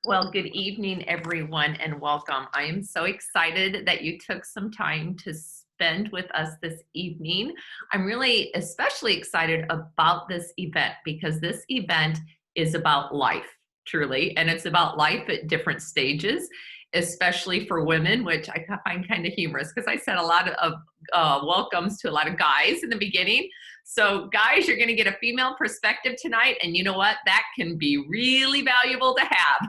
Well, good evening, everyone, and welcome. I am so excited that you took some time to spend with us this evening. I'm really especially excited about this event because this event is about life, truly, and it's about life at different stages, especially for women, which I find kind of humorous because I said a lot of welcomes to a lot of guys in the beginning. So, guys, you're going to get a female perspective tonight, and you know what? That can be really valuable to have.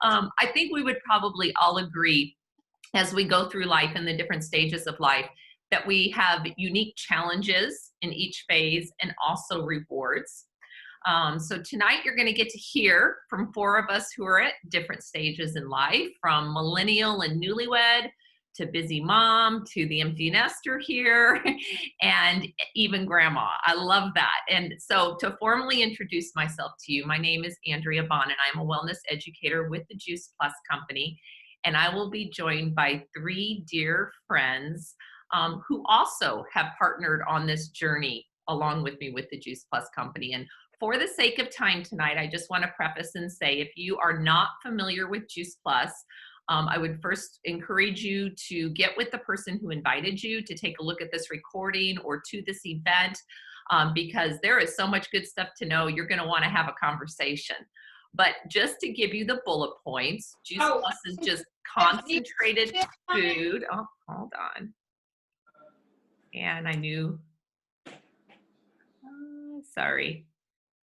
I think we would probably all agree as we go through life in the different stages of life that we have unique challenges in each phase and also rewards. So tonight you're going to get to hear from four of us who are at different stages in life, from millennial and newlywed to busy mom to the empty nester here and even grandma. I love that. And so to formally introduce myself to you, my name is Andrea Bond and I'm a wellness educator with the Juice Plus Company. And I will be joined by three dear friends who also have partnered on this journey along with me with the Juice Plus Company. And for the sake of time tonight, I just want to preface and say, if you are not familiar with Juice Plus, I would first encourage you to get with the person who invited you to take a look at this recording or to this event, because there is so much good stuff to know. You're going to want to have a conversation. But just to give you the bullet points, Juice Plus is just concentrated food. Oh, hold on. And I knew, sorry.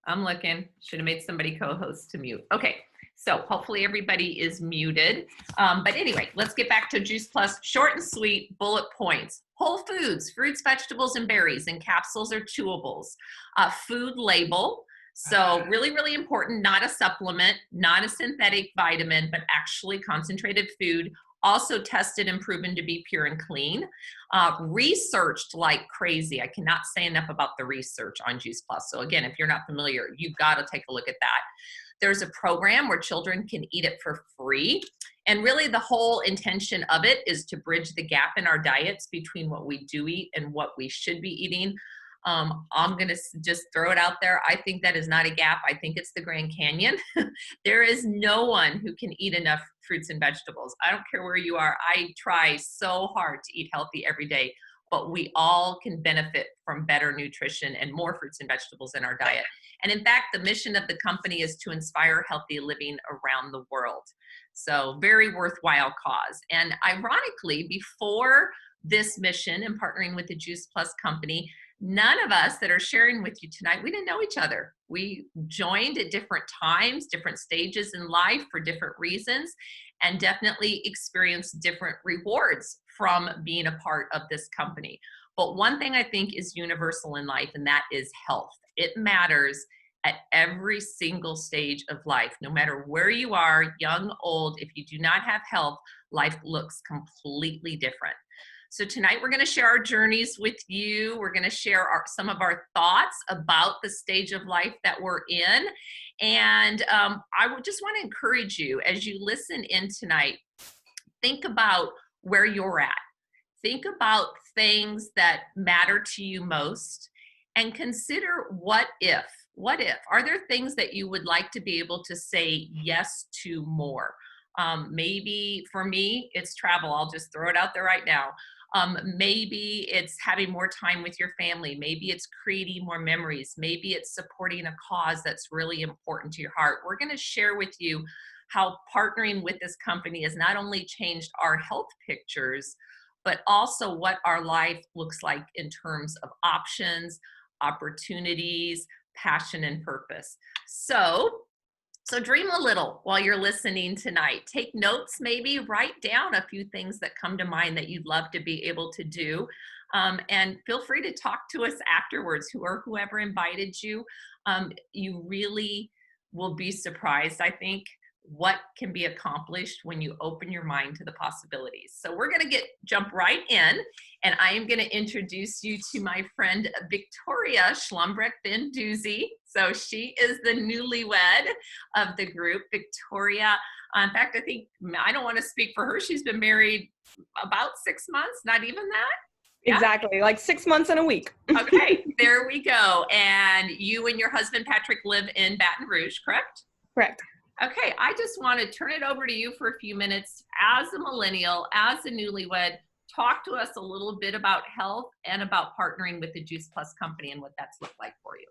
I'm looking. Should have made somebody co-host to mute. Okay, so hopefully everybody is muted. But anyway, let's get back to Juice Plus. Short and sweet bullet points. Whole foods, fruits, vegetables, and berries in capsules or chewables. Food label. So really, really important, not a supplement, not a synthetic vitamin, but actually concentrated food. Also tested and proven to be pure and clean. Researched like crazy. I cannot say enough about the research on Juice Plus. So again, if you're not familiar, you've got to take a look at that. There's a program where children can eat it for free. And really the whole intention of it is to bridge the gap in our diets between what we do eat and what we should be eating. I'm going to just throw it out there. I think that is not a gap. I think it's the Grand Canyon. There is no one who can eat enough fruits and vegetables. I don't care where you are. I try so hard to eat healthy every day, but we all can benefit from better nutrition and more fruits and vegetables in our diet. And in fact, the mission of the company is to inspire healthy living around the world. So very worthwhile cause. And ironically, before this mission and partnering with the Juice Plus Company, none of us that are sharing with you tonight, we didn't know each other. We joined at different times, different stages in life for different reasons, and definitely experienced different rewards from being a part of this company. But one thing I think is universal in life, and that is health. It matters at every single stage of life, no matter where you are, young, old. If you do not have health, life looks completely different. So tonight we're going to share our journeys with you. We're going to share some of our thoughts about the stage of life that we're in. And I would just want to encourage you as you listen in tonight, think about where you're at. Think about things that matter to you most and consider what if. What if? Are there things that you would like to be able to say yes to more? Maybe for me, it's travel. I'll just throw it out there right now. Maybe it's having more time with your family. Maybe it's creating more memories. Maybe it's supporting a cause that's really important to your heart. We're going to share with you how partnering with this company has not only changed our health pictures, but also what our life looks like in terms of options, opportunities, passion, and purpose. So dream a little while you're listening tonight. Take notes, maybe write down a few things that come to mind that you'd love to be able to do. And feel free to talk to us afterwards, whoever invited you. You really will be surprised, I think, what can be accomplished when you open your mind to the possibilities. So we're going to jump right in, and I am going to introduce you to my friend Victoria Schlumbrecht Van Duzy. So she is the newlywed of the group. Victoria, in fact, I don't want to speak for her. She's been married about 6 months, not even that. Yeah? Exactly, like 6 months and a week. Okay, there we go. And you and your husband, Patrick, live in Baton Rouge, correct? Correct. Okay, I just want to turn it over to you for a few minutes. As a millennial, as a newlywed, talk to us a little bit about health and about partnering with the Juice Plus company and what that's looked like for you.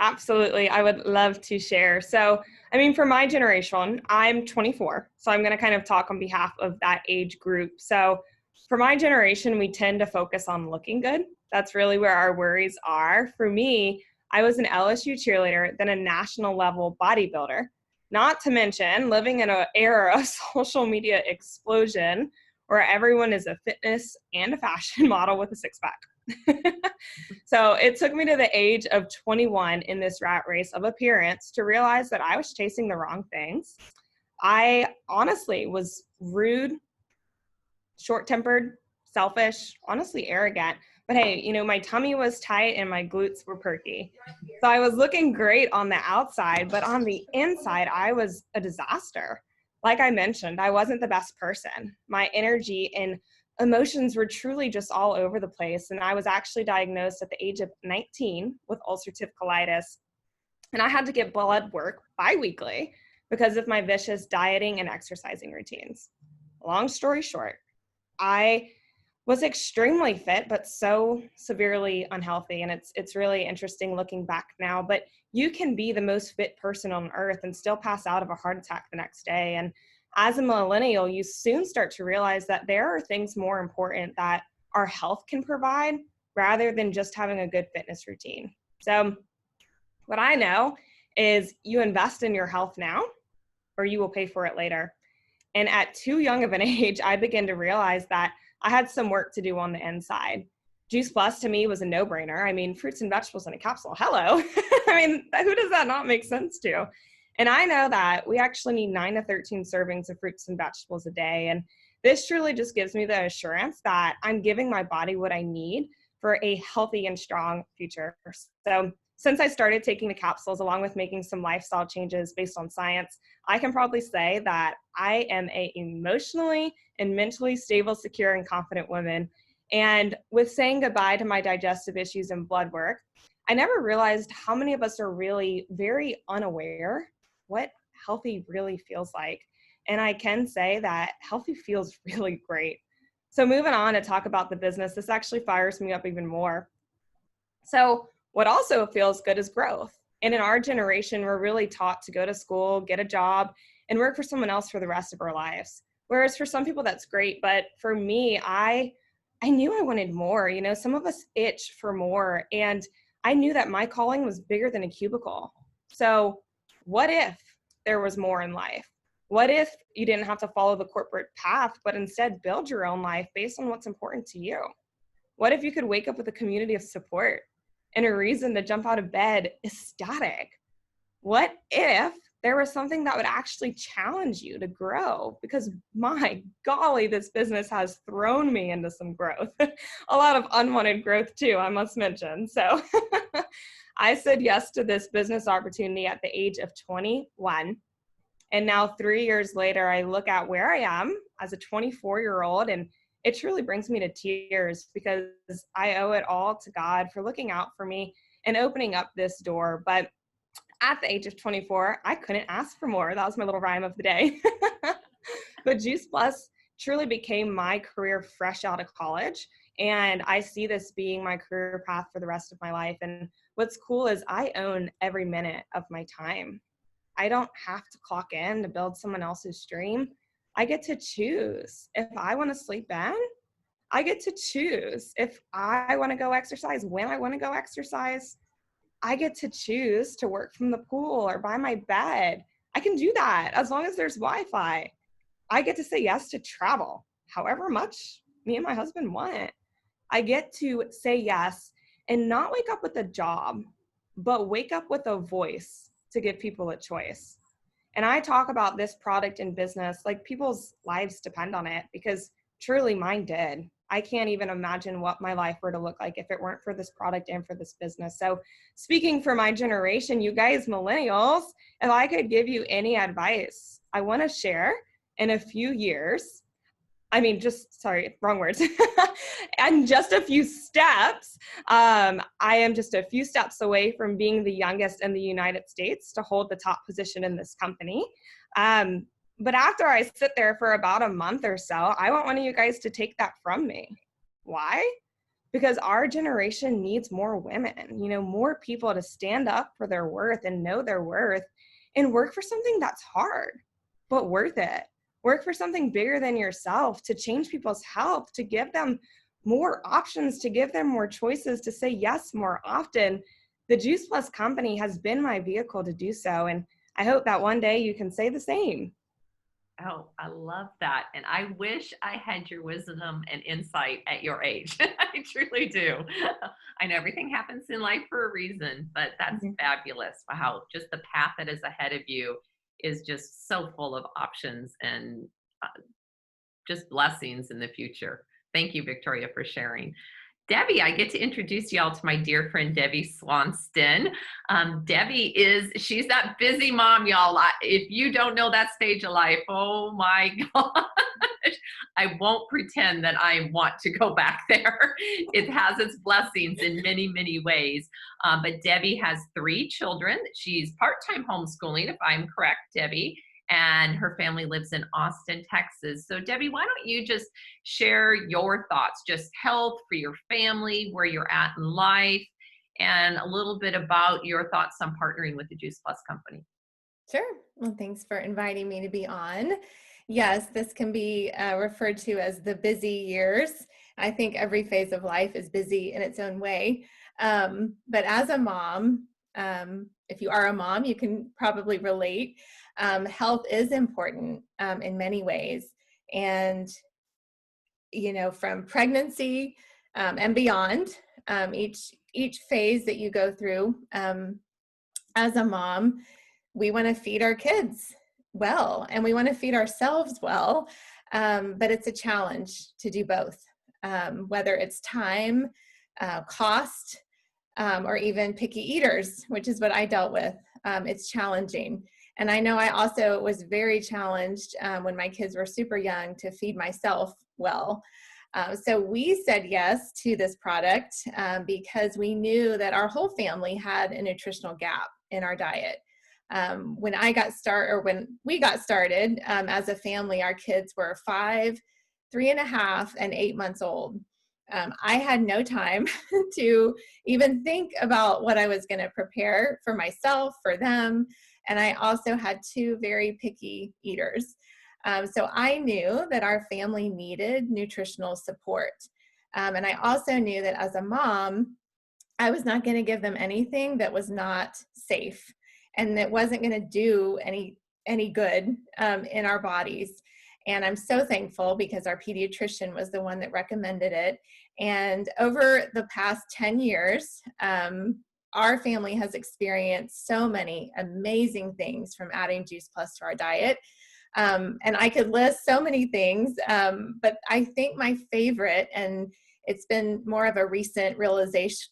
Absolutely. I would love to share. So, I mean, for my generation, I'm 24. So I'm going to kind of talk on behalf of that age group. So for my generation, we tend to focus on looking good. That's really where our worries are. For me, I was an LSU cheerleader, then a national level bodybuilder, not to mention living in an era of social media explosion where everyone is a fitness and a fashion model with a six pack. So it took me to the age of 21 in this rat race of appearance to realize that I was chasing the wrong things. I honestly was rude, short-tempered, selfish, honestly arrogant. But hey, my tummy was tight and my glutes were perky. So I was looking great on the outside, but on the inside, I was a disaster. Like I mentioned, I wasn't the best person. My energy and emotions were truly just all over the place. And I was actually diagnosed at the age of 19 with ulcerative colitis. And I had to get blood work biweekly because of my vicious dieting and exercising routines. Long story short, I was extremely fit, but so severely unhealthy. And it's really interesting looking back now, but you can be the most fit person on earth and still pass out of a heart attack the next day. And as a millennial, you soon start to realize that there are things more important that our health can provide rather than just having a good fitness routine. So what I know is you invest in your health now or you will pay for it later. And at too young of an age, I began to realize that I had some work to do on the inside. Juice Plus to me was a no-brainer. I mean, fruits and vegetables in a capsule. Hello. I mean, who does that not make sense to? And I know that we actually need 9 to 13 servings of fruits and vegetables a day. And this truly just gives me the assurance that I'm giving my body what I need for a healthy and strong future. So since I started taking the capsules, along with making some lifestyle changes based on science, I can probably say that I am a emotionally and mentally stable, secure, and confident woman. And with saying goodbye to my digestive issues and blood work, I never realized how many of us are really very unaware what healthy really feels like. And I can say that healthy feels really great. So moving on to talk about the business, this actually fires me up even more. So what also feels good is growth. And in our generation, we're really taught to go to school, get a job, and work for someone else for the rest of our lives. Whereas for some people, that's great. But for me, I knew I wanted more. Some of us itch for more. And I knew that my calling was bigger than a cubicle. So what if there was more in life? What if you didn't have to follow the corporate path, but instead build your own life based on what's important to you? What if you could wake up with a community of support and a reason to jump out of bed ecstatic? What if there was something that would actually challenge you to grow? Because my golly, this business has thrown me into some growth, a lot of unwanted growth too, I must mention. So I said yes to this business opportunity at the age of 21. And now 3 years later, I look at where I am as a 24-year-old, and it truly brings me to tears because I owe it all to God for looking out for me and opening up this door. But at the age of 24, I couldn't ask for more. That was my little rhyme of the day. But Juice Plus truly became my career fresh out of college. And I see this being my career path for the rest of my life. And what's cool is I own every minute of my time. I don't have to clock in to build someone else's dream. I get to choose. If I want to sleep in, I get to choose. If I want to go exercise, when I want to go exercise, I get to choose to work from the pool or by my bed. I can do that as long as there's Wi-Fi. I get to say yes to travel, however much me and my husband want. I get to say yes and not wake up with a job, but wake up with a voice to give people a choice. And I talk about this product in business like people's lives depend on it, because truly mine did. I can't even imagine what my life were to look like if it weren't for this product and for this business. So speaking for my generation, you guys millennials, if I could give you any advice, I want to share in a few years, sorry, wrong words. And just a few steps, I am just a few steps away from being the youngest in the United States to hold the top position in this company. But after I sit there for about a month or so, I want one of you guys to take that from me. Why? Because our generation needs more women, more people to stand up for their worth and know their worth and work for something that's hard, but worth it. Work for something bigger than yourself, to change people's health, to give them more options, to give them more choices, to say yes more often. The Juice Plus company has been my vehicle to do so. And I hope that one day you can say the same. Oh, I love that. And I wish I had your wisdom and insight at your age. I truly do. I know everything happens in life for a reason, but that's fabulous. Wow. Just the path that is ahead of you is just so full of options and just blessings in the future. Thank you, Victoria, for sharing. Debbie, I get to introduce y'all to my dear friend, Debbie Swanston. She's that busy mom, y'all. If you don't know that stage of life, oh my gosh, I won't pretend that I want to go back there. It has its blessings in many, many ways. But Debbie has 3 children. She's part-time homeschooling, if I'm correct, Debbie. And her family lives in Austin, Texas. So Debbie, why don't you just share your thoughts, just health for your family, where you're at in life, and a little bit about your thoughts on partnering with the Juice Plus company. Sure. Well, thanks for inviting me to be on. Yes, this can be referred to as the busy years. I think every phase of life is busy in its own way. But as a mom, if you are a mom, you can probably relate. Health is important in many ways. And, from pregnancy and beyond, each phase that you go through as a mom, we want to feed our kids well, and we want to feed ourselves well. But it's a challenge to do both, whether it's time, cost, or even picky eaters, which is what I dealt with. It's challenging. And I know I also was very challenged when my kids were super young to feed myself well. So we said yes to this product because we knew that our whole family had a nutritional gap in our diet. When we got started as a family, our kids were 5, 3.5, and 8 months old. I had no time to even think about what I was going to prepare for myself, for them. And I also had 2 very picky eaters. So I knew that our family needed nutritional support. And I also knew that as a mom, I was not going to give them anything that was not safe and that wasn't going to do any good in our bodies. And I'm so thankful because our pediatrician was the one that recommended it. And over the past 10 years, our family has experienced so many amazing things from adding Juice Plus to our diet. And I could list so many things, but I think my favorite, and it's been more of a recent realization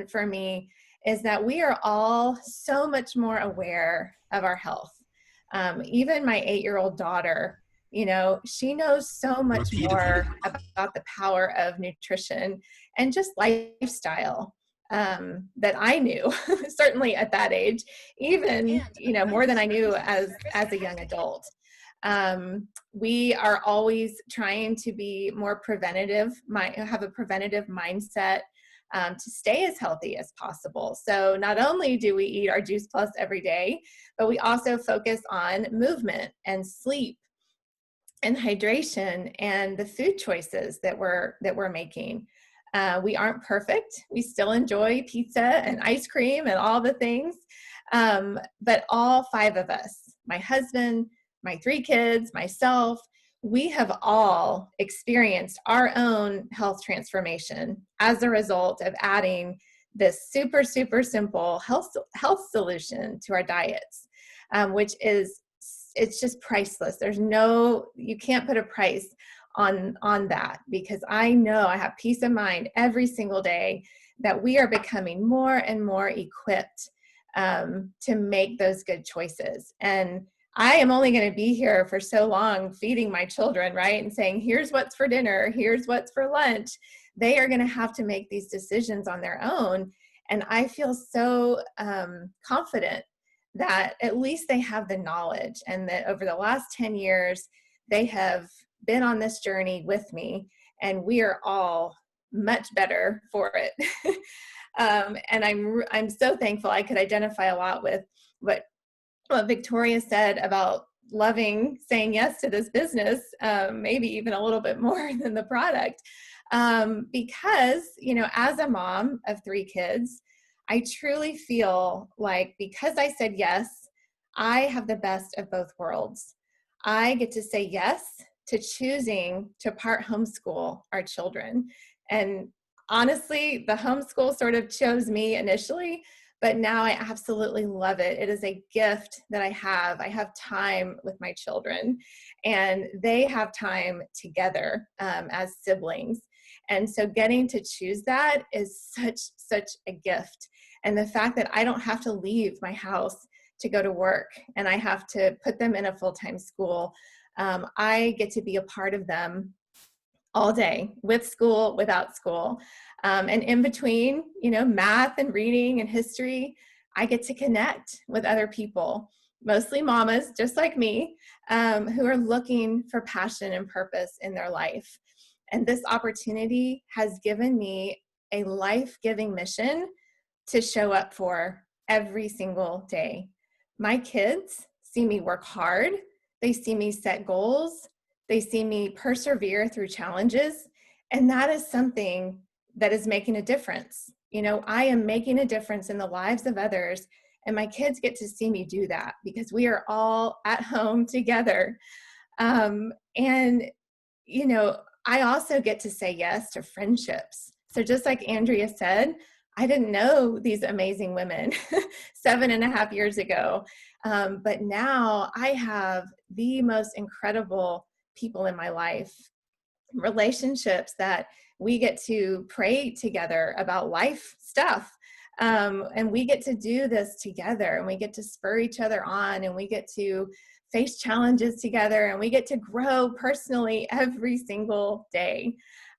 for me, is that we are all so much more aware of our health. Even my 8-year-old daughter, she knows so much more about the power of nutrition and just lifestyle that I knew, certainly at that age, even, more than I knew as a young adult. We are always trying to be more preventative, have a preventative mindset to stay as healthy as possible. So not only do we eat our Juice Plus every day, but we also focus on movement and sleep and hydration and the food choices that we're making. We aren't perfect. We still enjoy pizza and ice cream and all the things. But all 5 of us, my husband, my 3 kids, myself, we have all experienced our own health transformation as a result of adding this super, super simple health solution to our diets, which is, it's just priceless. You can't put a price on that, because I know I have peace of mind every single day that we are becoming more and more equipped to make those good choices. And I am only going to be here for so long feeding my children, right? And saying, here's what's for dinner, here's what's for lunch. They are going to have to make these decisions on their own. And I feel so confident that at least they have the knowledge, and that over the last 10 years, they have been on this journey with me, and we are all much better for it. And I'm so thankful. I could identify a lot with what Victoria said about loving saying yes to this business, maybe even a little bit more than the product. Because, as a mom of 3 kids, I truly feel like because I said yes, I have the best of both worlds. I get to say yes to choosing to part homeschool our children. And honestly, the homeschool sort of chose me initially, but now I absolutely love it. It is a gift that I have. I have time with my children, and they have time together as siblings. And so getting to choose that is such a gift. And the fact that I don't have to leave my house to go to work, and I have to put them in a full-time school, I get to be a part of them all day, with school, without school. And in between, math and reading and history, I get to connect with other people, mostly mamas, just like me, who are looking for passion and purpose in their life. And this opportunity has given me a life-giving mission to show up for every single day. My kids see me work hard. They see me set goals. They see me persevere through challenges. And that is something that is making a difference. I am making a difference in the lives of others. And my kids get to see me do that because we are all at home together. And I also get to say yes to friendships. So just like Andrea said, I didn't know these amazing women 7.5 years ago. But now I have the most incredible people in my life, relationships that we get to pray together about life stuff. And we get to do this together, and we get to spur each other on, and we get to face challenges together, and we get to grow personally every single day.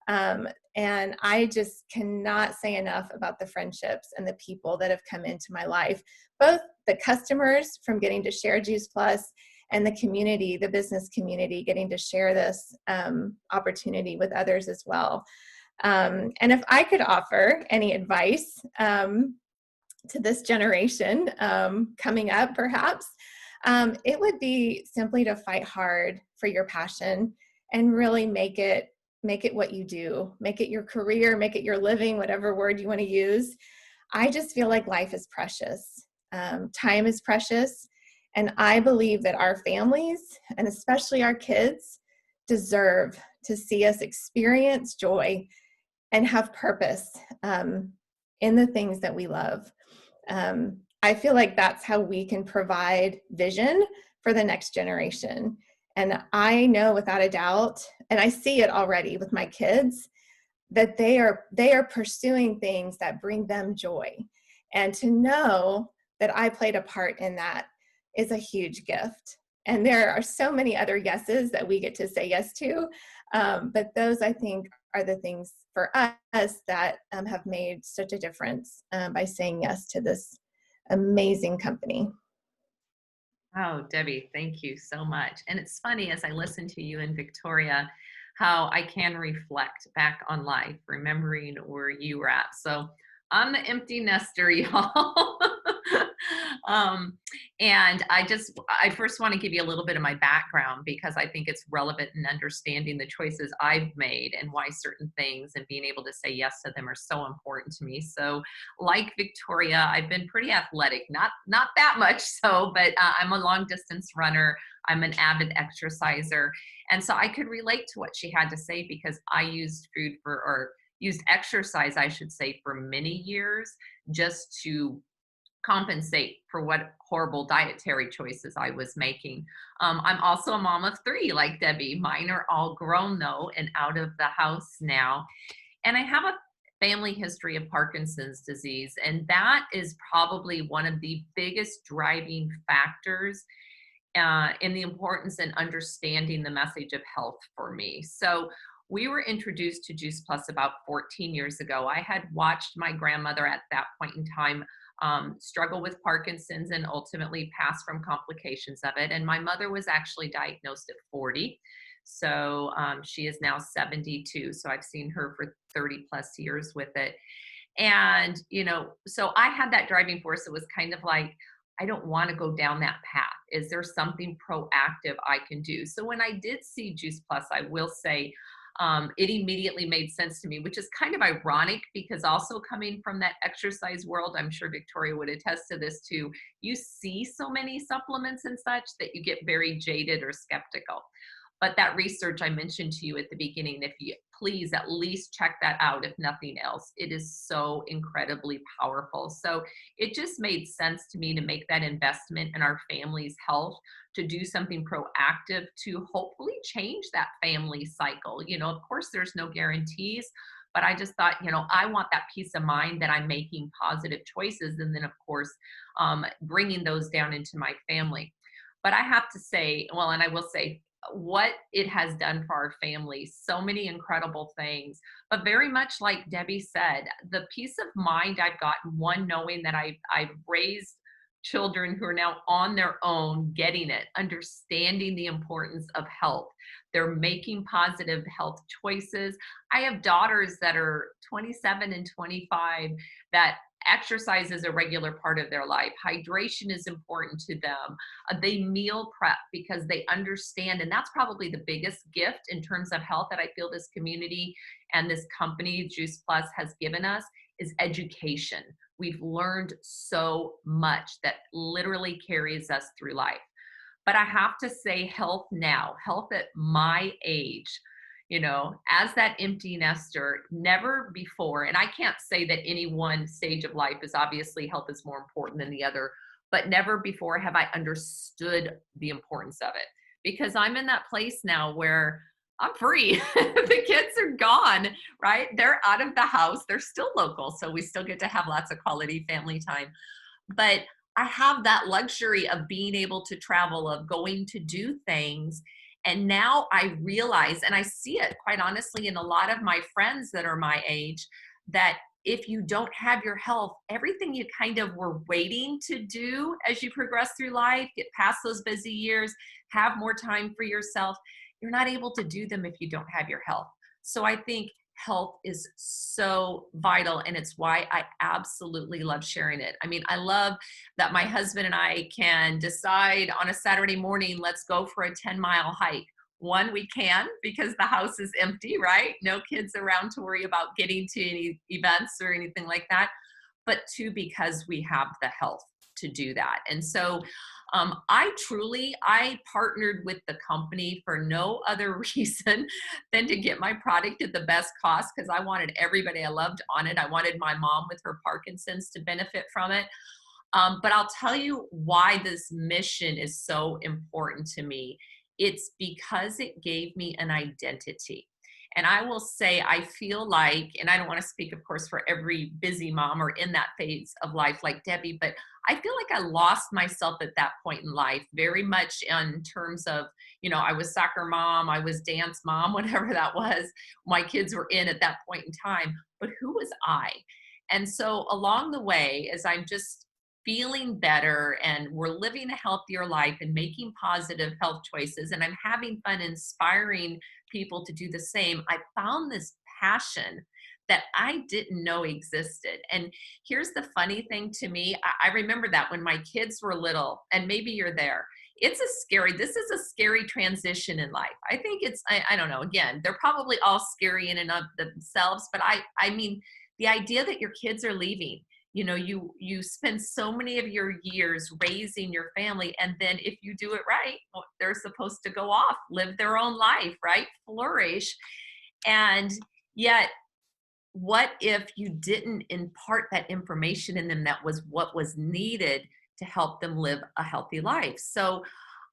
And I just cannot say enough about the friendships and the people that have come into my life, both the customers from getting to share Juice Plus, and the community, the business community, getting to share this opportunity with others as well. And if I could offer any advice to this generation coming up, perhaps, it would be simply to fight hard for your passion and really make it what you do. Make it your career, make it your living, whatever word you want to use. I just feel like life is precious. Time is precious. And I believe that our families, and especially our kids, deserve to see us experience joy and have purpose in the things that we love. I feel like that's how we can provide vision for the next generation. And I know without a doubt, and I see it already with my kids, that they are pursuing things that bring them joy. And to know that I played a part in that is a huge gift. And there are so many other yeses that we get to say yes to. But those, I think, are the things for us that have made such a difference by saying yes to this amazing company. Oh, Debbie, thank you so much. And it's funny as I listen to you and Victoria, how I can reflect back on life, remembering where you were at. So I'm the empty nester, y'all. And I first want to give you a little bit of my background because I think it's relevant in understanding the choices I've made and why certain things and being able to say yes to them are so important to me. So like Victoria, I've been pretty athletic, not that much so, but I'm a long distance runner. I'm an avid exerciser. And so I could relate to what she had to say because I used used exercise, I should say, for many years just to compensate for what horrible dietary choices I was making. I'm also a mom of 3, like Debbie. Mine are all grown though and out of the house now. And I have a family history of Parkinson's disease, and that is probably one of the biggest driving factors in the importance and understanding the message of health for me. So we were introduced to Juice Plus about 14 years ago. I had watched my grandmother at that point in time struggle with Parkinson's and ultimately pass from complications of it. And my mother was actually diagnosed at 40. So she is now 72. So I've seen her for 30 plus years with it. And, so I had that driving force. It was kind of like, I don't want to go down that path. Is there something proactive I can do? So when I did see Juice Plus, I will say it immediately made sense to me, which is kind of ironic because also coming from that exercise world, I'm sure Victoria would attest to this too. You see so many supplements and such that you get very jaded or skeptical. But that research I mentioned to you at the beginning, if you please at least check that out, if nothing else, it is so incredibly powerful. So it just made sense to me to make that investment in our family's health, to do something proactive to hopefully change that family cycle. Of course, there's no guarantees, but I just thought, I want that peace of mind that I'm making positive choices. And then, of course, bringing those down into my family. But I have to say, well, and I will say, what it has done for our family, so many incredible things, but very much like Debbie said, the peace of mind I've gotten, one, knowing that I've raised children who are now on their own, getting it, understanding the importance of health. They're making positive health choices. I have daughters that are 27 and 25 that exercise is a regular part of their life. Hydration is important to them. They meal prep because they understand, and that's probably the biggest gift in terms of health that I feel this community and this company, Juice Plus, has given us, is education. We've learned so much that literally carries us through life. But I have to say, health now, health at my age, as that empty nester, never before, and I can't say that any one stage of life is obviously health is more important than the other, but never before have I understood the importance of it, because I'm in that place now where I'm free. The kids are gone, right? They're out of the house. They're still local, so we still get to have lots of quality family time. But I have that luxury of being able to travel, of going to do things. And now I realize, and I see it quite honestly in a lot of my friends that are my age, that if you don't have your health, everything you kind of were waiting to do as you progress through life, get past those busy years, have more time for yourself, you're not able to do them if you don't have your health. So I think health is so vital, and it's why I absolutely love sharing it. I mean, I love that my husband and I can decide on a Saturday morning, let's go for a 10-mile hike. One, we can because the house is empty, right? No kids around to worry about getting to any events or anything like that. But two, because we have the health to do that. And so I partnered with the company for no other reason than to get my product at the best cost, because I wanted everybody I loved on it. I wanted my mom with her Parkinson's to benefit from it. But I'll tell you why this mission is so important to me. It's because it gave me an identity. And I will say, I feel like, and I don't want to speak, of course, for every busy mom or in that phase of life like Debbie, but I feel like I lost myself at that point in life, very much in terms of, I was soccer mom, I was dance mom, whatever that was, my kids were in at that point in time. But who was I? And so along the way, as I'm just feeling better and we're living a healthier life and making positive health choices, and I'm having fun inspiring people to do the same, I found this passion that I didn't know existed. And here's the funny thing to me. I remember that when my kids were little, and maybe you're there, this is a scary transition in life. I think I don't know, again, they're probably all scary in and of themselves, but I mean, the idea that your kids are leaving, you spend so many of your years raising your family, and then if you do it right, well, they're supposed to go off, live their own life, right? Flourish. And yet, what if you didn't impart that information in them that was what was needed to help them live a healthy life? So,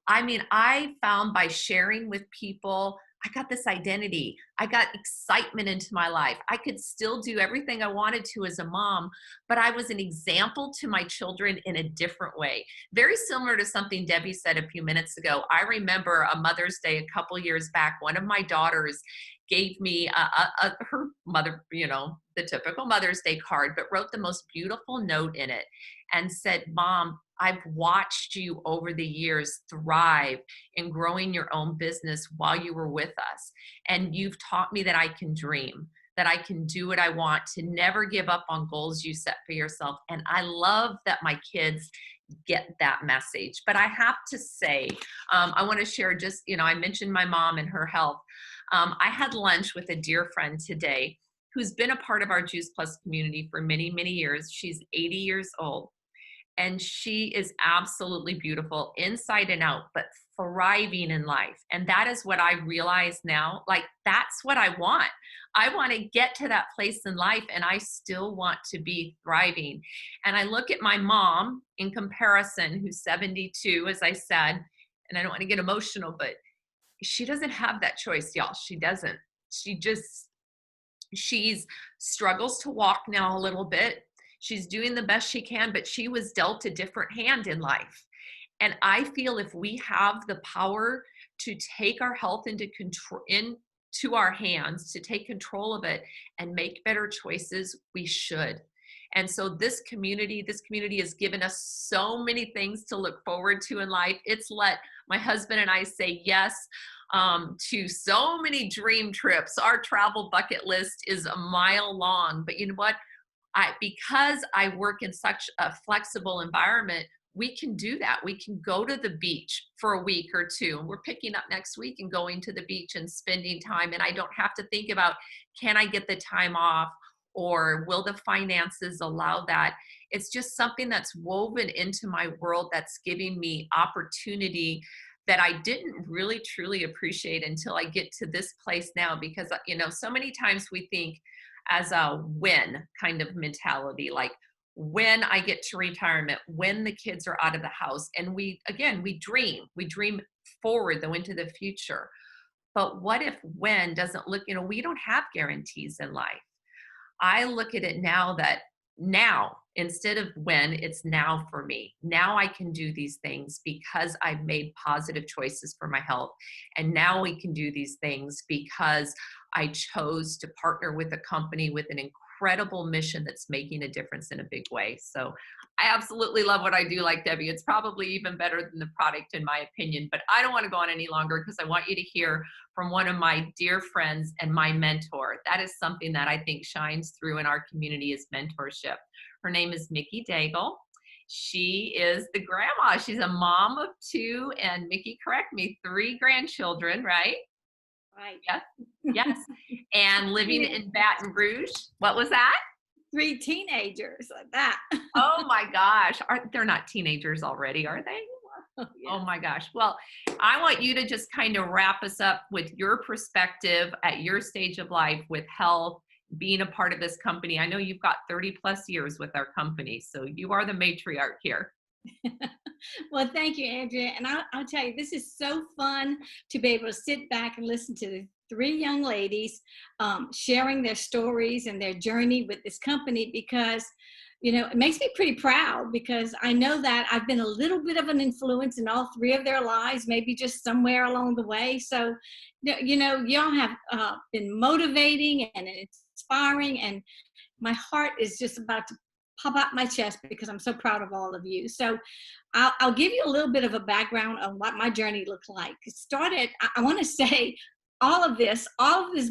I mean, I found by sharing with people, I got this identity. I got excitement into my life. I could still do everything I wanted to as a mom, but I was an example to my children in a different way. Very similar to something Debbie said a few minutes ago. I remember a Mother's Day a couple years back, one of my daughters gave me her mother, the typical Mother's Day card, but wrote the most beautiful note in it and said, Mom, I've watched you over the years thrive in growing your own business while you were with us. And you've taught me that I can dream, that I can do what I want, to never give up on goals you set for yourself. And I love that my kids get that message. But I have to say, I want to share just, I mentioned my mom and her health. I had lunch with a dear friend today who's been a part of our Juice Plus community for many, many years. She's 80 years old. And she is absolutely beautiful inside and out, but thriving in life. And that is what I realize now. Like, that's what I want. I want to get to that place in life, and I still want to be thriving. And I look at my mom in comparison, who's 72, as I said, and I don't want to get emotional, but she doesn't have that choice, y'all. She doesn't. She's struggles to walk now a little bit. She's doing the best she can, but she was dealt a different hand in life. And I feel if we have the power to take our health into our hands, to take control of it and make better choices, we should. And so this community has given us so many things to look forward to in life. It's let my husband and I say yes to so many dream trips. Our travel bucket list is a mile long, but you know what? Because I work in such a flexible environment, we can do that. We can go to the beach for a week or two. And we're picking up next week and going to the beach and spending time. And I don't have to think about, can I get the time off, or will the finances allow that? It's just something that's woven into my world that's giving me opportunity that I didn't really truly appreciate until I get to this place now. Because, so many times we think as a when kind of mentality, like when I get to retirement, when the kids are out of the house. And we dream forward though into the future. But what if when doesn't look, we don't have guarantees in life. I look at it now that now, instead of when, it's now for me. Now I can do these things because I've made positive choices for my health. And now we can do these things because I chose to partner with a company with an incredible mission that's making a difference in a big way. So I absolutely love what I do, like Debbie. It's probably even better than the product in my opinion, but I don't want to go on any longer because I want you to hear from one of my dear friends and my mentor. That is something that I think shines through in our community is mentorship. Her name is Mickey Daigle. She is the grandma. She's a mom of 2, and Mickey, correct me, 3 grandchildren, right? Right. Yes. Yes. And living in Baton Rouge. What was that? 3 teenagers like that. Oh my gosh. They're not teenagers already, are they? Yes. Oh my gosh. Well, I want you to just kind of wrap us up with your perspective at your stage of life with health, being a part of this company. I know you've got 30 plus years with our company, so you are the matriarch here. Well, thank you, Andrea. And I'll tell you, this is so fun to be able to sit back and listen to the 3 young ladies sharing their stories and their journey with this company, because it makes me pretty proud, because I know that I've been a little bit of an influence in all 3 of their lives, maybe just somewhere along the way. So, y'all have been motivating and inspiring, and my heart is just about to pop out my chest because I'm so proud of all of you. So I'll give you a little bit of a background on what my journey looked like. It started, I want to say, all of this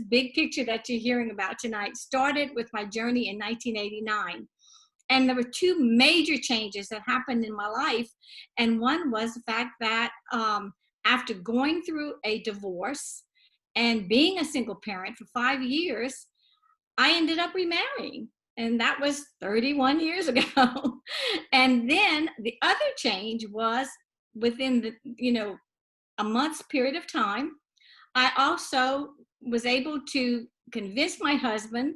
big picture that you're hearing about tonight started with my journey in 1989. And there were 2 major changes that happened in my life. And one was the fact that after going through a divorce and being a single parent for 5 years, I ended up remarrying. And that was 31 years ago. And then the other change was within a month's period of time, I also was able to convince my husband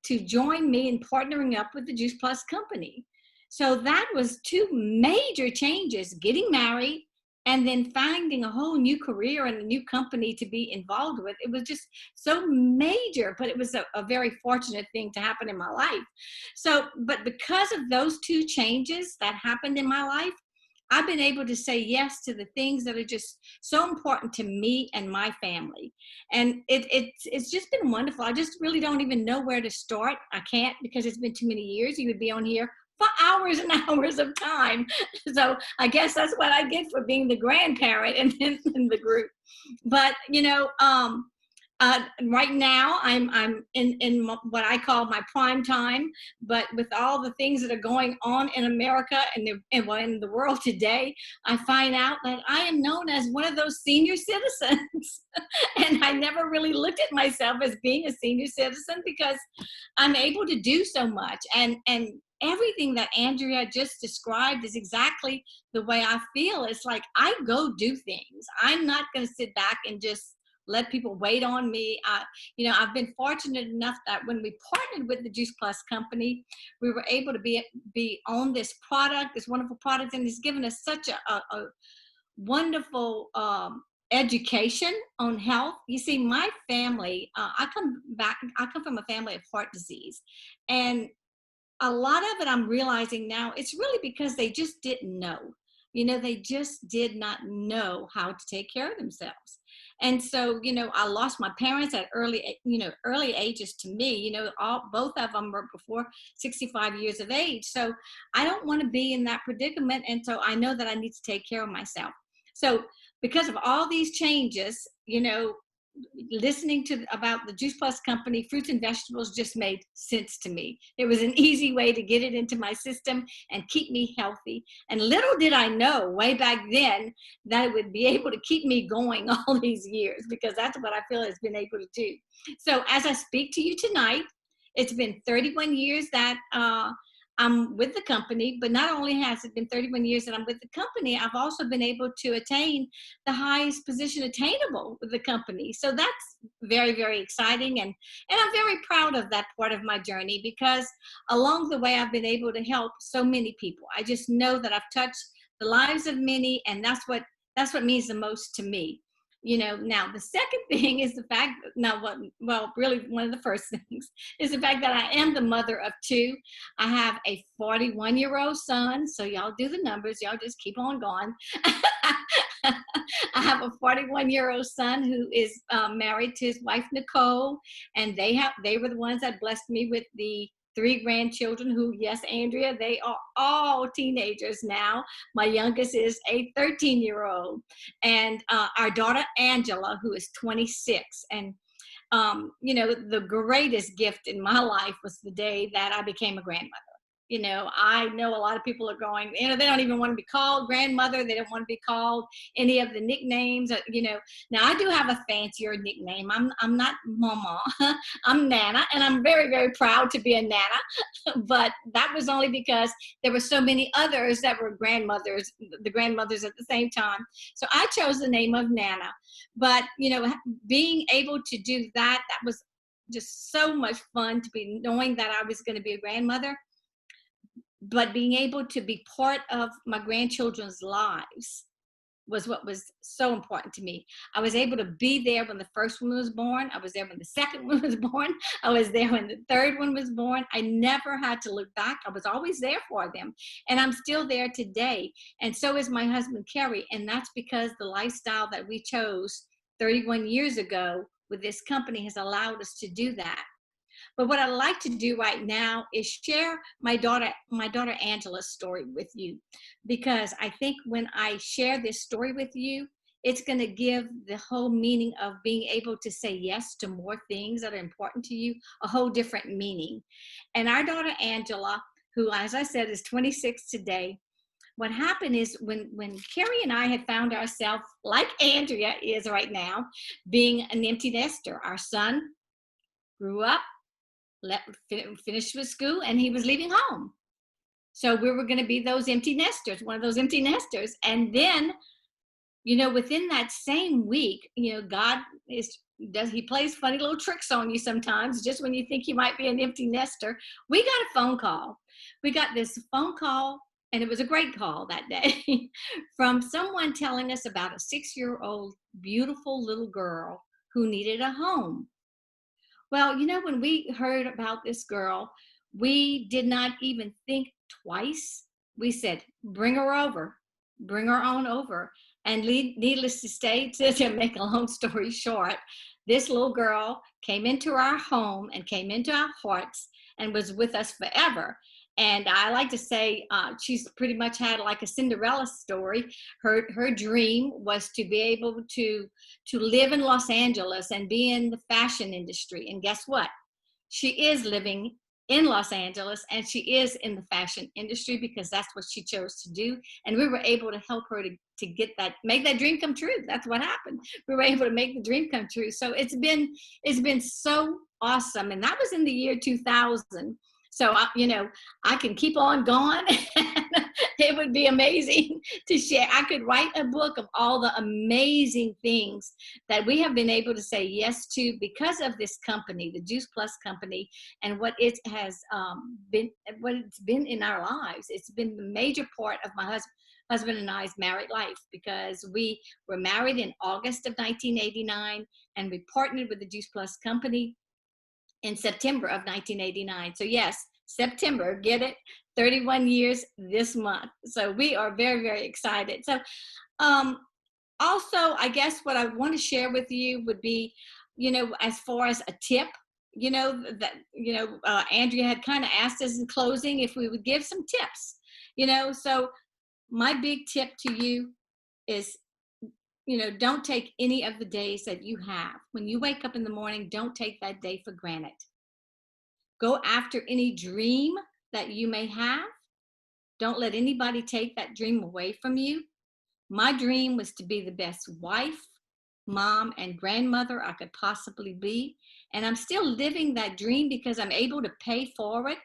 to join me in partnering up with the Juice Plus company. So that was 2 major changes, getting married and then finding a whole new career and a new company to be involved with. It was just so major, but it was a very fortunate thing to happen in my life. So, but because of those two changes that happened in my life, I've been able to say yes to the things that are just so important to me and my family. And it's just been wonderful. I just really don't even know where to start. I can't, because it's been too many years. You would be on here for hours and hours of time. So I guess that's what I get for being the grandparent in the group. But, right now I'm in what I call my prime time, but with all the things that are going on in America and in the world today, I find out that I am known as one of those senior citizens. And I never really looked at myself as being a senior citizen, because I'm able to do so much. And everything that Andrea just described is exactly the way I feel. It's like I go do things. I'm not going to sit back and just let people wait on me. I've been fortunate enough that when we partnered with the Juice Plus company, we were able to be on this product, this wonderful product, and it's given us such a wonderful education on health. You see, my family, I come from a family of heart disease, and a lot of it I'm realizing now, it's really because they just didn't know. They just did not know how to take care of themselves. And so, I lost my parents at early ages to me. Both of them were before 65 years of age. So I don't want to be in that predicament. And so I know that I need to take care of myself. So because of all these changes, listening about the Juice Plus company, fruits and vegetables just made sense to me. It was an easy way to get it into my system and keep me healthy. And little did I know way back then that it would be able to keep me going all these years, because that's what I feel it's been able to do. So as I speak to you tonight, it's been 31 years that I'm with the company, but not only has it been 31 years that I'm with the company, I've also been able to attain the highest position attainable with the company. So that's very, very exciting. And I'm very proud of that part of my journey, because along the way, I've been able to help so many people. I just know that I've touched the lives of many, and that's what means the most to me. Now the second thing is the fact, really one of the first things is the fact that I am the mother of two. I have a 41-year-old son, so y'all do the numbers, y'all just keep on going. I have a 41-year-old son who is married to his wife, Nicole, and they were the ones that blessed me with the 3 grandchildren who, yes, Andrea, they are all teenagers now. My youngest is a 13-year-old, and our daughter, Angela, who is 26. And, the greatest gift in my life was the day that I became a grandmother. I know a lot of people are going, they don't even want to be called grandmother. They don't want to be called any of the nicknames, Now I do have a fancier nickname. I'm not Mama, I'm Nana, and I'm very, very proud to be a Nana. But that was only because there were so many others that were grandmothers, the grandmothers at the same time. So I chose the name of Nana. But, being able to do that was just so much fun, to be knowing that I was going to be a grandmother. But being able to be part of my grandchildren's lives was what was so important to me. I was able to be there when the first one was born. I was there when the second one was born. I was there when the third one was born. I never had to look back. I was always there for them. And I'm still there today. And so is my husband, Kerry. And that's because the lifestyle that we chose 31 years ago with this company has allowed us to do that. But what I'd like to do right now is share my daughter Angela's story with you, because I think when I share this story with you, it's going to give the whole meaning of being able to say yes to more things that are important to you a whole different meaning. And our daughter Angela, who, as I said, is 26 today, what happened is when Kerry and I had found ourselves, like Andrea is right now, being an empty nester. Our son grew up, finished with school, and he was leaving home. So we were going to be those empty nesters, one of those empty nesters. And then, within that same week, God he plays funny little tricks on you sometimes, just when you think you might be an empty nester. We got a phone call. We got this phone call and it was a great call that day, from someone telling us about a 6-year-old beautiful little girl who needed a home. Well, when we heard about this girl, we did not even think twice. We said, bring her over, bring her on over. And needless to say, to make a long story short, this little girl came into our home and came into our hearts and was with us forever. And I like to say she's pretty much had like a Cinderella story. Her dream was to be able to live in Los Angeles and be in the fashion industry. And guess what? She is living in Los Angeles, and she is in the fashion industry because that's what she chose to do. And we were able to help her to get that, make that dream come true. That's what happened. We were able to make the dream come true. So it's been so awesome. And that was in the year 2000. So, I can keep on going. It would be amazing to share. I could write a book of all the amazing things that we have been able to say yes to because of this company, the Juice Plus company, and what it has what it's been in our lives. It's been the major part of my husband and I's married life, because we were married in August of 1989, and we partnered with the Juice Plus company in September of 1989. So yes, September, get it? 31 years this month. So we are very, very excited. So also, I guess what I want to share with you would be, as far as a tip, Andrea had kind of asked us in closing if we would give some tips, so my big tip to you is, don't take any of the days that you have. When you wake up in the morning, don't take that day for granted. Go after any dream that you may have. Don't let anybody take that dream away from you. My dream was to be the best wife, mom, and grandmother I could possibly be. And I'm still living that dream because I'm able to pay forward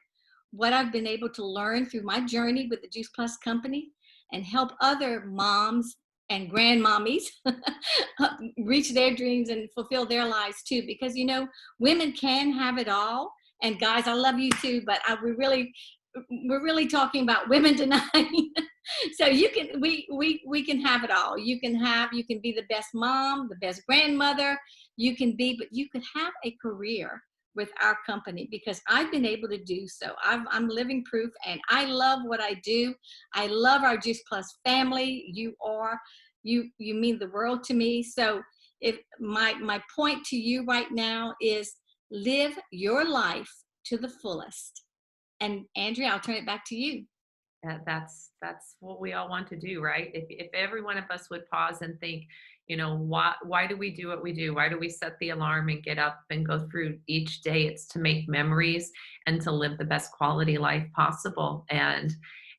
what I've been able to learn through my journey with the Juice Plus company and help other moms and grandmommies reach their dreams and fulfill their lives too. Because, women can have it all. And guys, I love you too, but we're really talking about women tonight. So we can have it all. You can be the best mom, the best grandmother. But you could have a career with our company, because I've been able to do so. I'm living proof, and I love what I do. I love our Juice Plus family. You mean the world to me. So if my point to you right now is, live your life to the fullest. And Andrea, I'll turn it back to you. That's what we all want to do, right? If every one of us would pause and think, why do we do what we do? Why do we set the alarm and get up and go through each day? It's to make memories and to live the best quality life possible. And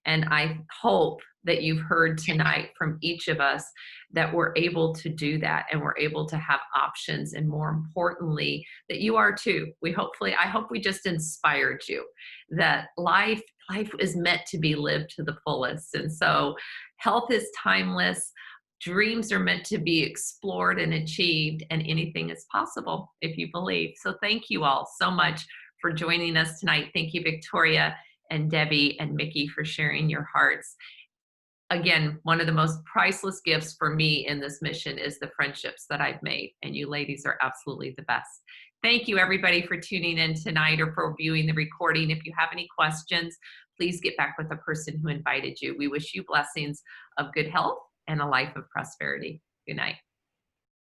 I hope that you've heard tonight from each of us that we're able to do that, and we're able to have options, and more importantly, that you are too. I hope we just inspired you that life is meant to be lived to the fullest. And so health is timeless. Dreams are meant to be explored and achieved, and anything is possible if you believe. So thank you all so much for joining us tonight. Thank you, Victoria and Debbie and Mickey, for sharing your hearts. Again, one of the most priceless gifts for me in this mission is the friendships that I've made, and you ladies are absolutely the best. Thank you, everybody, for tuning in tonight or for viewing the recording. If you have any questions, please get back with the person who invited you. We wish you blessings of good health and a life of prosperity. Good night.